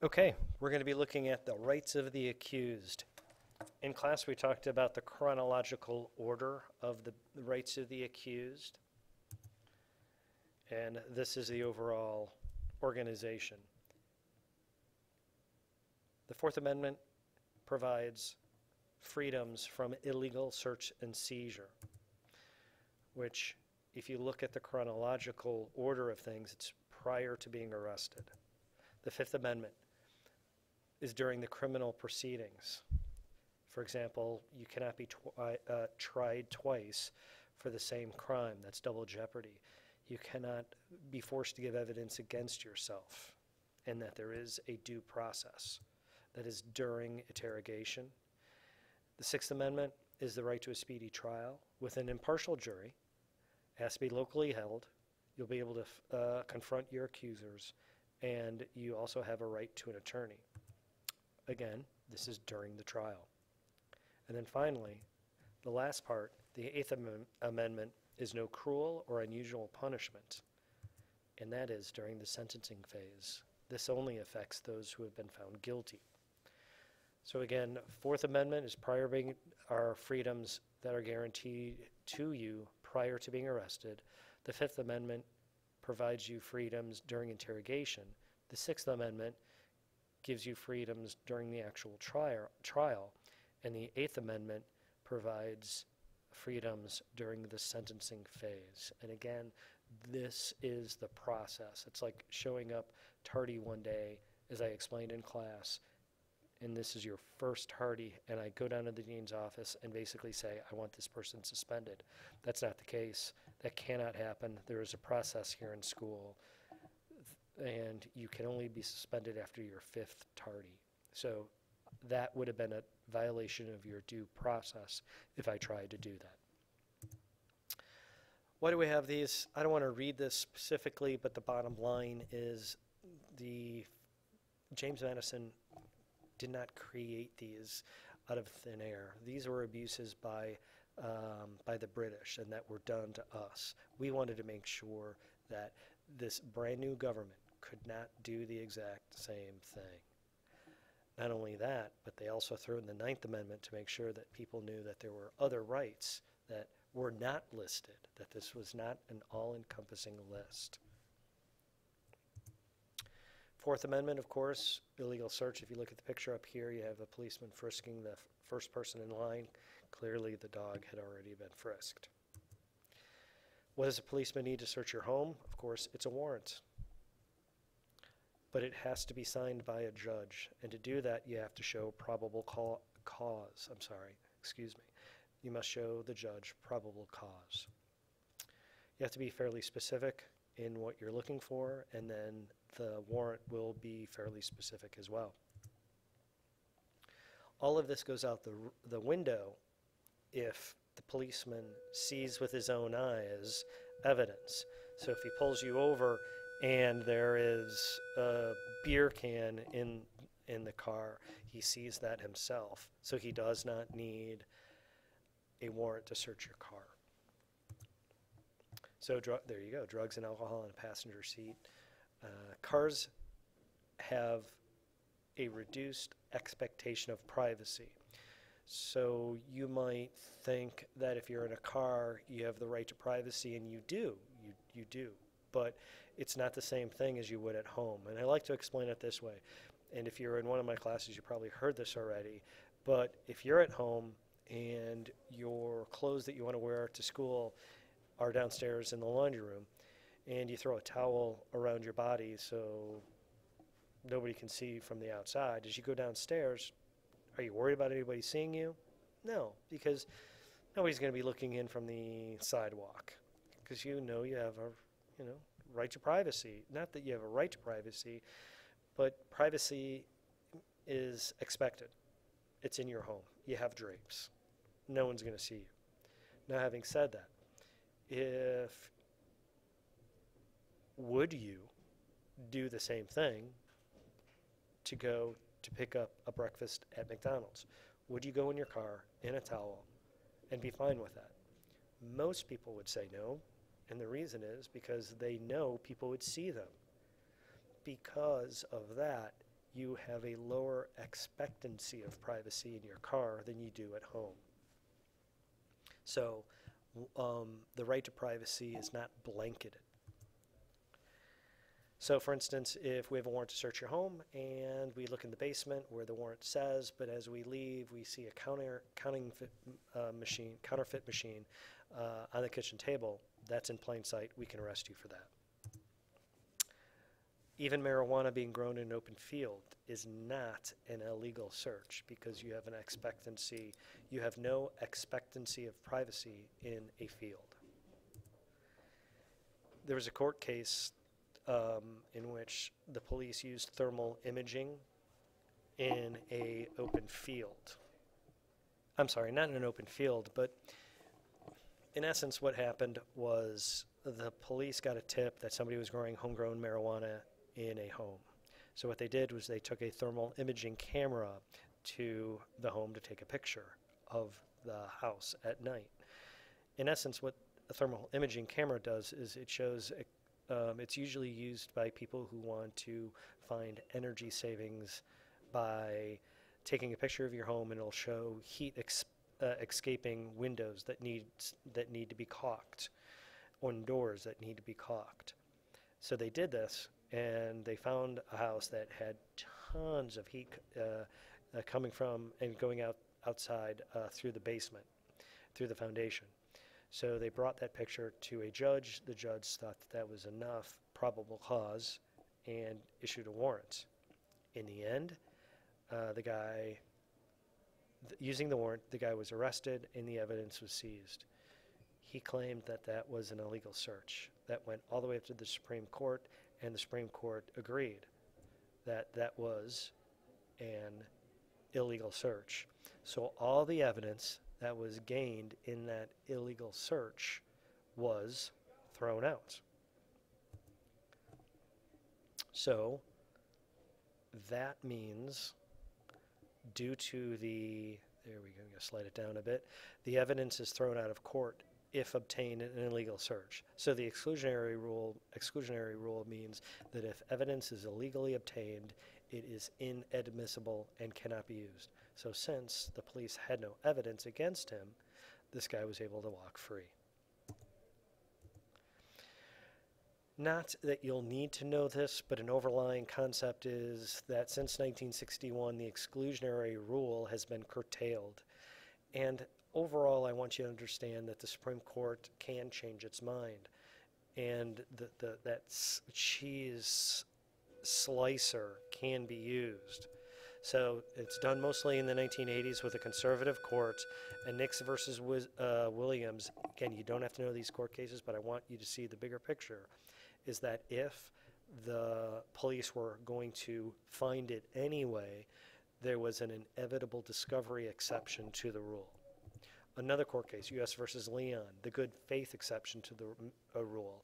Okay, we're going to be looking at the rights of the accused. In class, we talked about the chronological order of the rights of the accused, and this is the overall organization. The Fourth Amendment provides freedoms from illegal search and seizure, which, if you look at the chronological order of things, it's prior to being arrested. The Fifth Amendment is during the criminal proceedings. For example, you cannot be tried twice for the same crime. That's double jeopardy. You cannot be forced to give evidence against yourself, and that there is a due process. That is during interrogation. The Sixth Amendment is the right to a speedy trial with an impartial jury. It has to be locally held. You'll be able to confront your accusers, and you also have a right to an attorney. Again, this is during the trial. And then finally, the last part, the Eighth Amendment, is no cruel or unusual punishment, and that is during the sentencing phase. This only affects those who have been found guilty. So again, Fourth Amendment is are freedoms that are guaranteed to you prior to being arrested. The Fifth Amendment provides you freedoms during interrogation. The Sixth Amendment gives you freedoms during the actual trial, and the Eighth Amendment provides freedoms during the sentencing phase. And again, this is the process. It's like showing up tardy one day, as I explained in class, and this is your first tardy, and I go down to the dean's office and basically say, I want this person suspended. That's not the case. That cannot happen. There is a process here in school, and you can only be suspended after your fifth tardy. So that would have been a violation of your due process if I tried to do that. Why do we have these? I don't want to read this specifically, but the bottom line is James Madison did not create these out of thin air. These were abuses by the British and that were done to us. We wanted to make sure that this brand new government could not do the exact same thing. Not only that, but they also threw in the Ninth Amendment to make sure that people knew that there were other rights that were not listed, that this was not an all-encompassing list. Fourth Amendment, of course, illegal search. If you look at the picture up here, you have a policeman frisking the first person in line. Clearly, the dog had already been frisked. What does a policeman need to search your home? Of course, it's a warrant. But it has to be signed by a judge. And to do that, you have to show probable cause. You must show the judge probable cause. You have to be fairly specific in what you're looking for, and then the warrant will be fairly specific as well. All of this goes out the window if the policeman sees with his own eyes evidence. So if he pulls you over and there is a beer can in the car, he sees that himself. So he does not need a warrant to search your car. So there you go, drugs and alcohol in a passenger seat. Cars have a reduced expectation of privacy. So you might think that if you're in a car, you have the right to privacy, and you do. You do. But it's not the same thing as you would at home. And I like to explain it this way. And if you're in one of my classes, you probably heard this already. But if you're at home and your clothes that you want to wear to school are downstairs in the laundry room, and you throw a towel around your body so nobody can see from the outside, as you go downstairs, are you worried about anybody seeing you? No, because nobody's going to be looking in from the sidewalk, because you know you have a right to privacy. Not that you have a right to privacy, but privacy is expected. It's in your home. You have drapes. No one's going to see you. Now, having said that, would you do the same thing to go to pick up a breakfast at McDonald's? Would you go in your car in a towel and be fine with that? Most people would say no, and the reason is because they know people would see them. Because of that, you have a lower expectancy of privacy in your car than you do at home. So the right to privacy is not blanketed. So for instance, if we have a warrant to search your home and we look in the basement where the warrant says, but as we leave we see a counterfeit machine on the kitchen table, that's in plain sight. We can arrest you for that. Even marijuana being grown in an open field is not an illegal search because you have no expectancy of privacy in a field. There was a court case in which the police used thermal imaging in an open field. I'm sorry, not in an open field, but in essence what happened was the police got a tip that somebody was growing homegrown marijuana in a home. So what they did was they took a thermal imaging camera to the home to take a picture of the house at night. In essence, what a thermal imaging camera does is it shows, it's usually used by people who want to find energy savings by taking a picture of your home, and it'll show heat escaping windows that need to be caulked, or doors that need to be caulked. So they did this, and they found a house that had tons of heat coming from and going outside through the basement, through the foundation. So they brought that picture to a judge. The judge thought that was enough probable cause and issued a warrant. In the end, using the warrant, the guy was arrested and the evidence was seized. He claimed that that was an illegal search. That went all the way up to the Supreme Court, and the Supreme Court agreed that that was an illegal search. So all the evidence that was gained in that illegal search was thrown out. So that means, due to the, there we go, I'm going to slide it down a bit, the evidence is thrown out of court if obtained in an illegal search. So the exclusionary rule means that if evidence is illegally obtained, it is inadmissible and cannot be used. So since the police had no evidence against him, this guy was able to walk free. Not that you'll need to know this, but an overlying concept is that since 1961, the exclusionary rule has been curtailed. And overall, I want you to understand that the Supreme Court can change its mind. And that cheese slicer can be used. So it's done mostly in the 1980s with a conservative court. And Nix versus Williams, again, you don't have to know these court cases, but I want you to see the bigger picture, is that if the police were going to find it anyway, there was an inevitable discovery exception to the rule. Another court case, U.S. versus Leon, the good faith exception to the rule.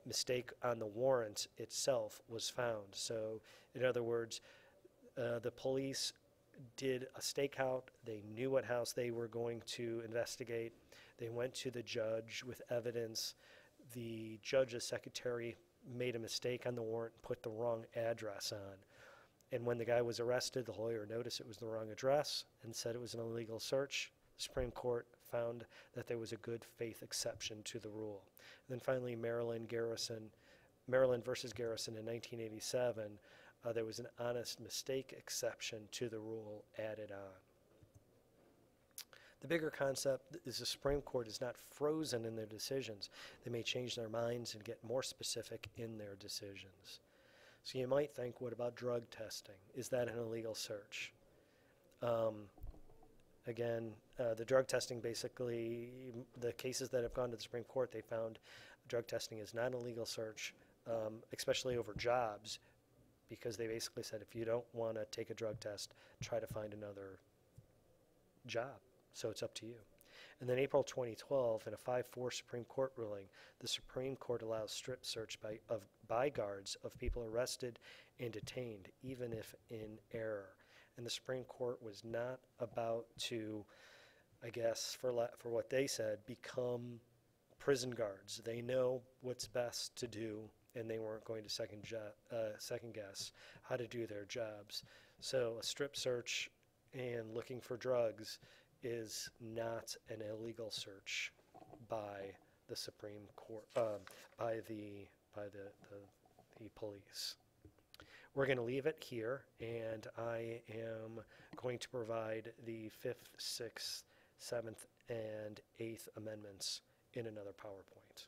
Mistake on the warrant itself was found. So, in other words, the police did a stakeout. They knew what house they were going to investigate. They went to the judge with evidence. The judge's secretary made a mistake on the warrant and put the wrong address on. And when the guy was arrested, the lawyer noticed it was the wrong address and said it was an illegal search. The Supreme Court found that there was a good faith exception to the rule. And then finally, Maryland versus Garrison in 1987, there was an honest mistake exception to the rule added on. The bigger concept is the Supreme Court is not frozen in their decisions. They may change their minds and get more specific in their decisions. So you might think, what about drug testing? Is that an illegal search? Again, the drug testing, basically, the cases that have gone to the Supreme Court, they found drug testing is not an illegal search, especially over jobs, because they basically said if you don't want to take a drug test, try to find another job. So it's up to you. And then April 2012, in a 5-4 Supreme Court ruling, the Supreme Court allows strip search by guards of people arrested and detained, even if in error. And the Supreme Court was not about to, I guess, for what they said, become prison guards. They know what's best to do and they weren't going to second guess how to do their jobs. So a strip search and looking for drugs is not an illegal search by the Supreme Court, by the police. We're going to leave it here, and I am going to provide the 5th, 6th, 7th, and 8th amendments in another PowerPoint.